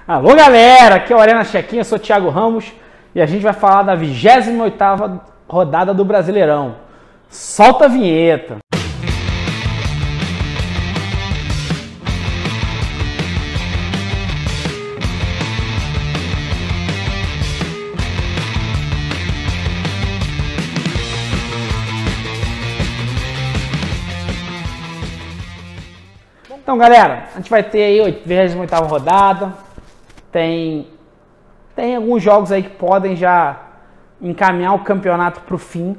Alô galera, aqui é o Arena Chequinha, eu sou o Thiago Ramos e a gente vai falar da 28ª rodada do Brasileirão. Solta a vinheta! Então galera, a gente vai ter aí a 28ª rodada, tem alguns jogos aí que podem já encaminhar o campeonato para o fim,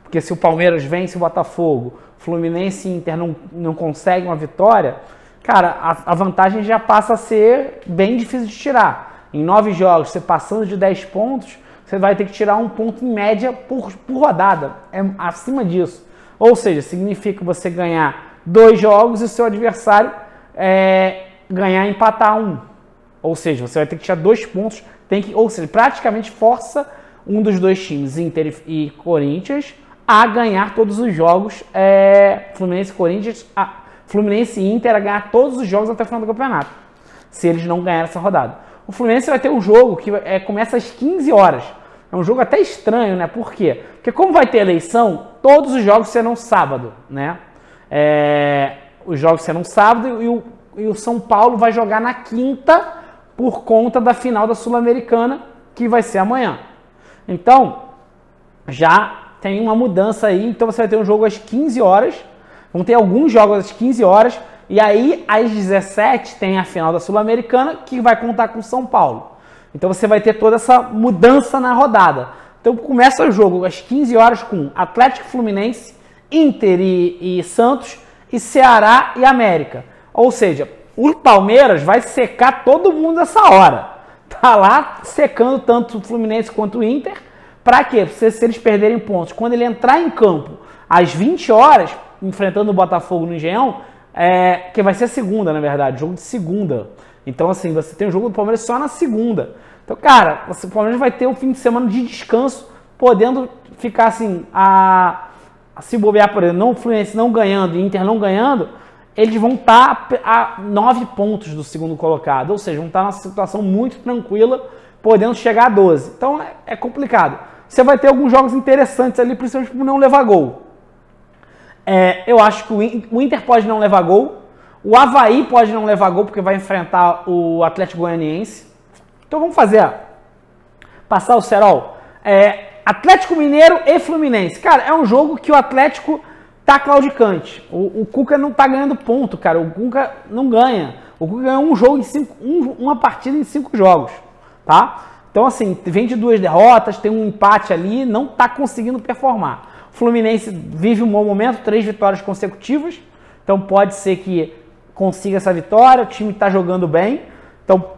porque se o Palmeiras vence o Botafogo, Fluminense e Inter não conseguem uma vitória, cara, a vantagem já passa a ser bem difícil de tirar. Em 9 jogos, você passando de 10 pontos, você vai ter que tirar um ponto em média por rodada, é acima disso. Ou seja, significa você ganhar 2 jogos e o seu adversário ganhar e empatar 1. Ou seja, você vai ter que tirar 2 pontos, ou seja, praticamente força um dos 2 times, Inter e Corinthians, a ganhar todos os jogos, Fluminense e Inter a ganhar todos os jogos até o final do campeonato, se eles não ganharem essa rodada. O Fluminense vai ter um jogo que começa às 15 horas. É um jogo até estranho, né? Por quê? Porque como vai ter eleição, todos os jogos serão sábado, né? Os jogos serão sábado e o São Paulo vai jogar na quinta por conta da final da Sul-Americana, que vai ser amanhã. Então, já tem uma mudança aí. Então você vai ter um jogo às 15 horas, vão ter alguns jogos às 15 horas, e aí às 17 tem a final da Sul-Americana, que vai contar com o São Paulo. Então você vai ter toda essa mudança na rodada. Então começa o jogo às 15 horas com Atlético Fluminense, Inter e Santos, e Ceará e América. Ou seja, o Palmeiras vai secar todo mundo essa hora. Tá lá secando tanto o Fluminense quanto o Inter. Pra quê? Se eles perderem pontos. Quando ele entrar em campo às 20 horas, enfrentando o Botafogo no Engenhão, que vai ser a segunda, na verdade, jogo de segunda. Então, assim, você tem o jogo do Palmeiras só na segunda. Então, cara, o Palmeiras vai ter um fim de semana de descanso, podendo ficar assim, se bobear, por exemplo, o Fluminense não ganhando e Inter não ganhando, eles vão estar a 9 pontos do segundo colocado. Ou seja, vão estar numa situação muito tranquila, podendo chegar a 12. Então é complicado. Você vai ter alguns jogos interessantes ali, principalmente por não levar gol. Eu acho que o Inter pode não levar gol. O Avaí pode não levar gol, porque vai enfrentar o Atlético Goianiense. Então vamos passar o cerol. Atlético Mineiro e Fluminense. Cara, é um jogo que o Atlético tá claudicante. O Cuca não tá ganhando ponto, cara. O Cuca não ganha. O Cuca ganhou uma partida em 5 jogos, tá? Então, assim, vem de 2 derrotas, tem um empate ali, não tá conseguindo performar. O Fluminense vive um bom momento, 3 vitórias consecutivas. Então, pode ser que consiga essa vitória. O time tá jogando bem. Então,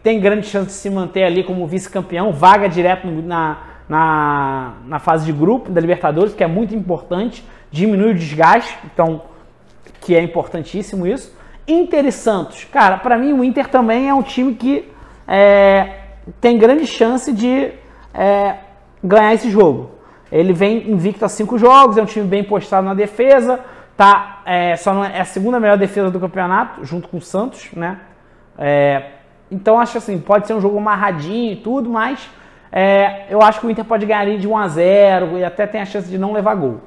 tem grande chance de se manter ali como vice-campeão, vaga direto na fase de grupo da Libertadores, que é muito importante, diminui o desgaste, então, que é importantíssimo isso. Inter e Santos, cara, para mim o Inter também é um time que tem grande chance de ganhar esse jogo. Ele vem invicto a 5 jogos, é um time bem postado na defesa, só não é a segunda melhor defesa do campeonato, junto com o Santos, né? Então acho assim, pode ser um jogo amarradinho e tudo, mas eu acho que o Inter pode ganhar ali de 1-0 e até tem a chance de não levar gol.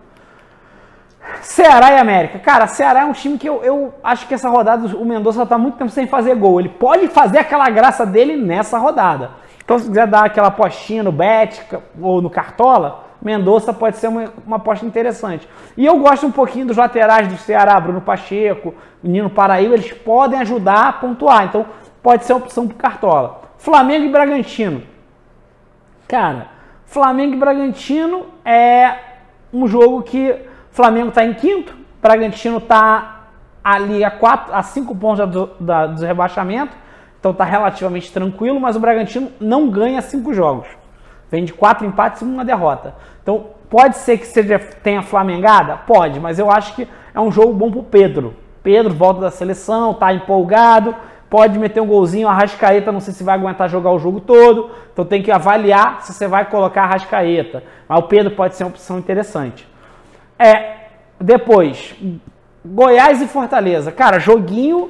Ceará e América. Cara, Ceará é um time que eu acho que essa rodada o Mendonça está muito tempo sem fazer gol. Ele pode fazer aquela graça dele nessa rodada. Então se quiser dar aquela apostinha no Bet ou no Cartola, Mendonça pode ser uma aposta interessante. E eu gosto um pouquinho dos laterais do Ceará, Bruno Pacheco, Nino Paraíba, eles podem ajudar a pontuar. Então pode ser uma opção para o Cartola. Flamengo e Bragantino. Cara, Flamengo e Bragantino é um jogo que o Flamengo está em quinto, o Bragantino está ali a 5 pontos do rebaixamento, então está relativamente tranquilo, mas o Bragantino não ganha 5 jogos. Vem de 4 empates e 1 derrota. Então pode ser que tenha flamengada? Pode, mas eu acho que é um jogo bom para o Pedro. Pedro volta da seleção, está empolgado, pode meter um golzinho, a Arrascaeta não sei se vai aguentar jogar o jogo todo, então tem que avaliar se você vai colocar a Arrascaeta. Mas o Pedro pode ser uma opção interessante. Depois, Goiás e Fortaleza. Cara, joguinho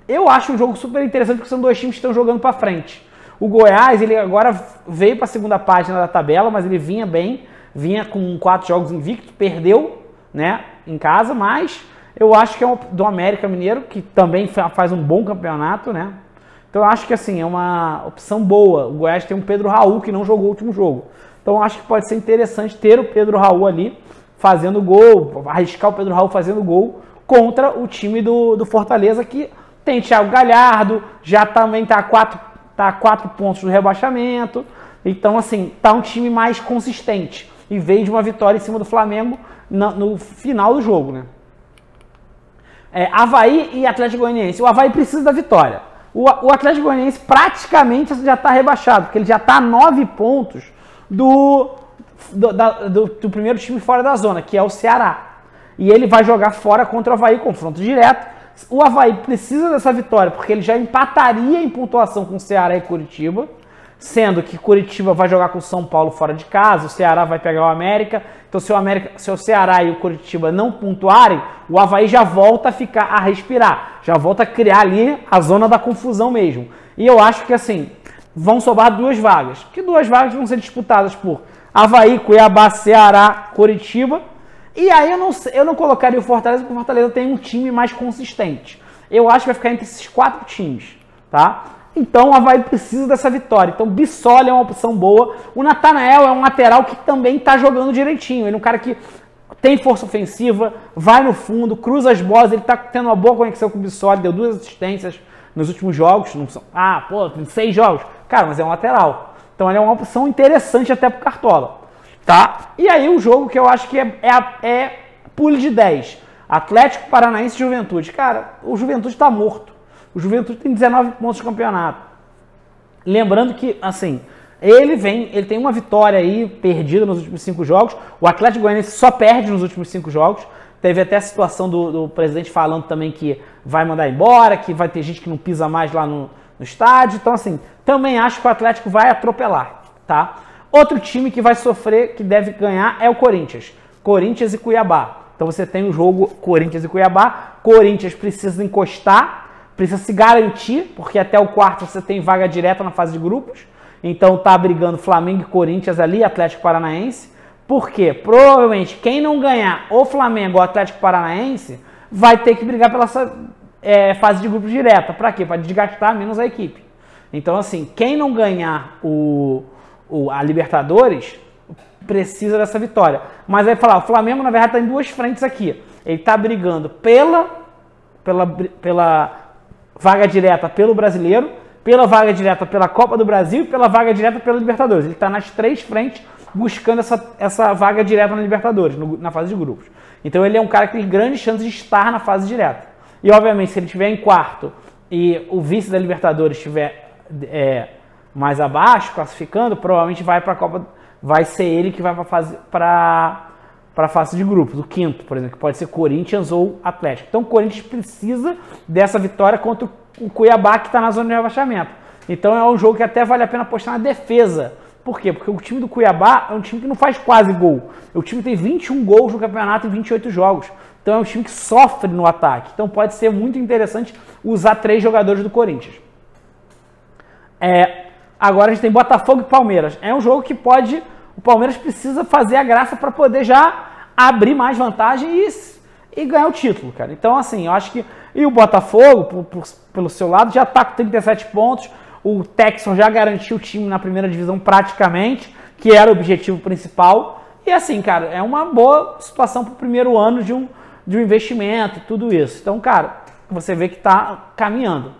eu acho um jogo super interessante porque são dois times que estão jogando para frente. O Goiás, ele agora veio para a segunda página da tabela, mas ele vinha bem, vinha com 4 jogos invictos, perdeu, né, em casa, mas eu acho que é do América Mineiro, que também faz um bom campeonato, né? Então eu acho que assim, é uma opção boa. O Goiás tem um Pedro Raul que não jogou o último jogo. Então eu acho que pode ser interessante ter o Pedro Raul ali fazendo gol, arriscar o Pedro Raul fazendo gol contra o time do Fortaleza, que tem Thiago Galhardo, já também tá a 4 pontos do rebaixamento. Então assim, tá um time mais consistente. E veio de uma vitória em cima do Flamengo no final do jogo, né? Avaí e Atlético Goianiense. O Avaí precisa da vitória. O Atlético Goianiense praticamente já está rebaixado, porque ele já está a 9 pontos do primeiro time fora da zona, que é o Ceará. E ele vai jogar fora contra o Avaí, confronto direto. O Avaí precisa dessa vitória, porque ele já empataria em pontuação com o Ceará e Curitiba, sendo que Curitiba vai jogar com o São Paulo fora de casa, o Ceará vai pegar o América. Então se o Ceará e o Curitiba não pontuarem, o Avaí já volta a respirar, já volta a criar ali a zona da confusão mesmo. E eu acho que assim, vão sobrar 2 vagas, que 2 vagas vão ser disputadas por Avaí, Cuiabá, Ceará, Curitiba. E aí eu não colocaria o Fortaleza, porque o Fortaleza tem um time mais consistente. Eu acho que vai ficar entre esses 4 times, tá? Então o Avaí precisa dessa vitória. Então Bissoli é uma opção boa. O Natanael é um lateral que também está jogando direitinho. Ele é um cara que tem força ofensiva, vai no fundo, cruza as bolas. Ele está tendo uma boa conexão com o Bissoli, deu 2 assistências nos últimos jogos. Não são, tem 6 jogos. Cara, mas é um lateral. Então ele é uma opção interessante até pro Cartola. Tá? E aí o jogo que eu acho que é pule de 10. Atlético Paranaense e Juventude. Cara, o Juventude está morto. O Juventude tem 19 pontos de campeonato. Lembrando que, assim, ele tem uma vitória aí perdida nos últimos 5 jogos. O Atlético Goianiense só perde nos últimos 5 jogos. Teve até a situação do presidente falando também que vai mandar embora, que vai ter gente que não pisa mais lá no estádio. Então, assim, também acho que o Atlético vai atropelar, tá? Outro time que vai sofrer, que deve ganhar, é o Corinthians. Corinthians e Cuiabá. Então você tem o jogo Corinthians e Cuiabá. Corinthians precisa encostar, precisa se garantir, porque até o quarto você tem vaga direta na fase de grupos. Então tá brigando Flamengo e Corinthians ali, Atlético Paranaense. Por quê? Provavelmente quem não ganhar ou Flamengo ou Atlético Paranaense vai ter que brigar pela fase de grupos direta. Para quê? Para desgastar menos a equipe. Então assim, quem não ganhar a Libertadores precisa dessa vitória. Mas aí falar, o Flamengo na verdade está em 2 frentes aqui. Ele está brigando pela vaga direta pelo Brasileiro, pela vaga direta pela Copa do Brasil e pela vaga direta pela Libertadores. Ele está nas 3 frentes buscando essa vaga direta na Libertadores, na fase de grupos. Então ele é um cara que tem grandes chances de estar na fase direta. E obviamente se ele estiver em quarto e o vice da Libertadores estiver mais abaixo, classificando, provavelmente vai ser ele que vai para a fase de grupos, o quinto, por exemplo, que pode ser Corinthians ou Atlético. Então o Corinthians precisa dessa vitória contra o Cuiabá, que está na zona de rebaixamento. Então é um jogo que até vale a pena apostar na defesa. Por quê? Porque o time do Cuiabá é um time que não faz quase gol. O time tem 21 gols no campeonato em 28 jogos. Então é um time que sofre no ataque. Então pode ser muito interessante usar 3 jogadores do Corinthians. Agora a gente tem Botafogo e Palmeiras. É um jogo que o Palmeiras precisa fazer a graça para poder já abrir mais vantagem e ganhar o título, cara. Então, assim, eu acho que... E o Botafogo, pelo seu lado, já está com 37 pontos. O Texon já garantiu o time na primeira divisão praticamente, que era o objetivo principal. E assim, cara, é uma boa situação para o primeiro ano de um investimento e tudo isso. Então, cara, você vê que está caminhando.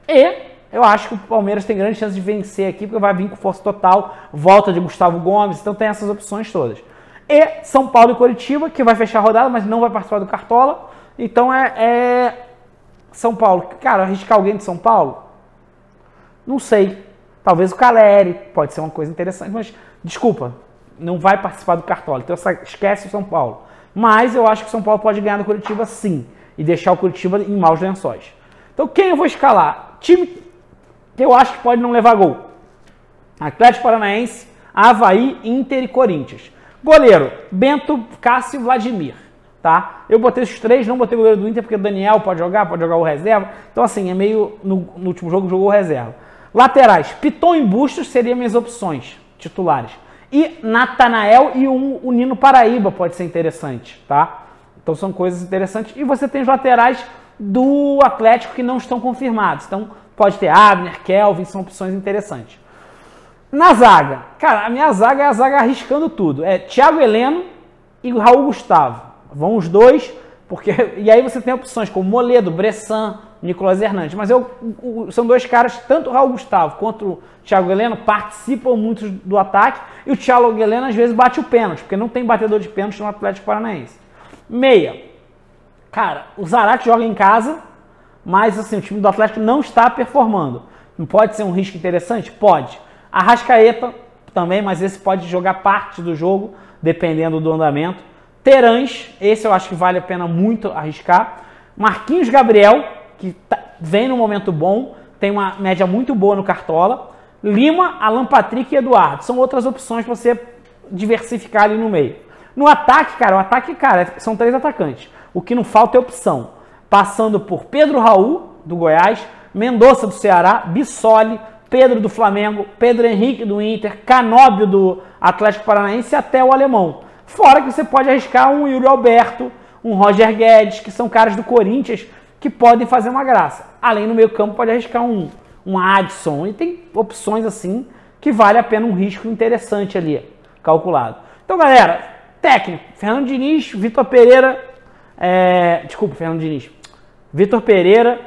E eu acho que o Palmeiras tem grande chance de vencer aqui, porque vai vir com força total, volta de Gustavo Gomes, então tem essas opções todas. E São Paulo e Coritiba, que vai fechar a rodada, mas não vai participar do Cartola. Então São Paulo. Cara, arriscar alguém de São Paulo? Não sei. Talvez o Caleri, pode ser uma coisa interessante, mas desculpa, não vai participar do Cartola. Então esquece o São Paulo. Mas eu acho que o São Paulo pode ganhar do Coritiba sim, e deixar o Coritiba em maus lençóis. Então quem eu vou escalar? Time que eu acho que pode não levar gol. Atlético Paranaense, Avaí, Inter e Corinthians. Goleiro, Bento, Cássio e Vladimir. tá? Eu botei esses 3, não botei o goleiro do Inter, porque o Daniel pode jogar o reserva. Então, assim, é meio... No último jogo, jogou o reserva. Laterais, Piton e Bustos seriam minhas opções titulares. E Natanael e o Nino Paraíba pode ser interessante, tá? Então, são coisas interessantes. E você tem os laterais do Atlético que não estão confirmados. Então, pode ter Abner, Kelvin, são opções interessantes. Na zaga, cara, a minha zaga é a zaga arriscando tudo. É Thiago Heleno e Raul Gustavo. Vão os dois, porque e aí você tem opções como Moledo, Bressan, Nicolas Hernandes. Mas são dois caras, tanto o Raul Gustavo quanto o Thiago Heleno participam muito do ataque. E o Thiago Heleno às vezes bate o pênalti, porque não tem batedor de pênalti no Atlético Paranaense. Meia. Cara, o Zarate joga em casa, mas assim, o time do Atlético não está performando. Não pode ser um risco interessante? Pode. Arrascaeta também, mas esse pode jogar parte do jogo, dependendo do andamento. Terãs, esse eu acho que vale a pena muito arriscar. Marquinhos Gabriel, que vem num momento bom, tem uma média muito boa no Cartola. Lima, Alan Patrick e Eduardo. São outras opções para você diversificar ali no meio. No ataque, cara, são 3 atacantes. O que não falta é opção. Passando por Pedro Raul, do Goiás, Mendonça, do Ceará, Bissoli, Pedro do Flamengo, Pedro Henrique do Inter, Canóbio do Atlético Paranaense e até o alemão. Fora que você pode arriscar um Yuri Alberto, um Roger Guedes, que são caras do Corinthians que podem fazer uma graça. Além no meio campo pode arriscar um Adson. E tem opções assim que vale a pena um risco interessante ali, calculado. Então, galera, técnico, Fernando Diniz, Vitor Pereira, Vitor Pereira,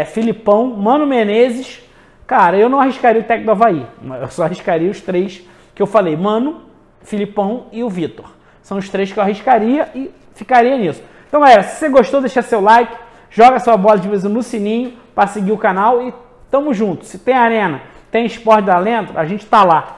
Filipão, Mano Menezes. Cara, eu não arriscaria o técnico do Avaí. Eu só arriscaria os 3 que eu falei. Mano, Filipão e o Vitor. São os 3 que eu arriscaria e ficaria nisso. Então, galera, se você gostou, deixa seu like. Joga sua bola de vez no sininho para seguir o canal. E tamo junto. Se tem arena, tem esporte da Lento, a gente tá lá.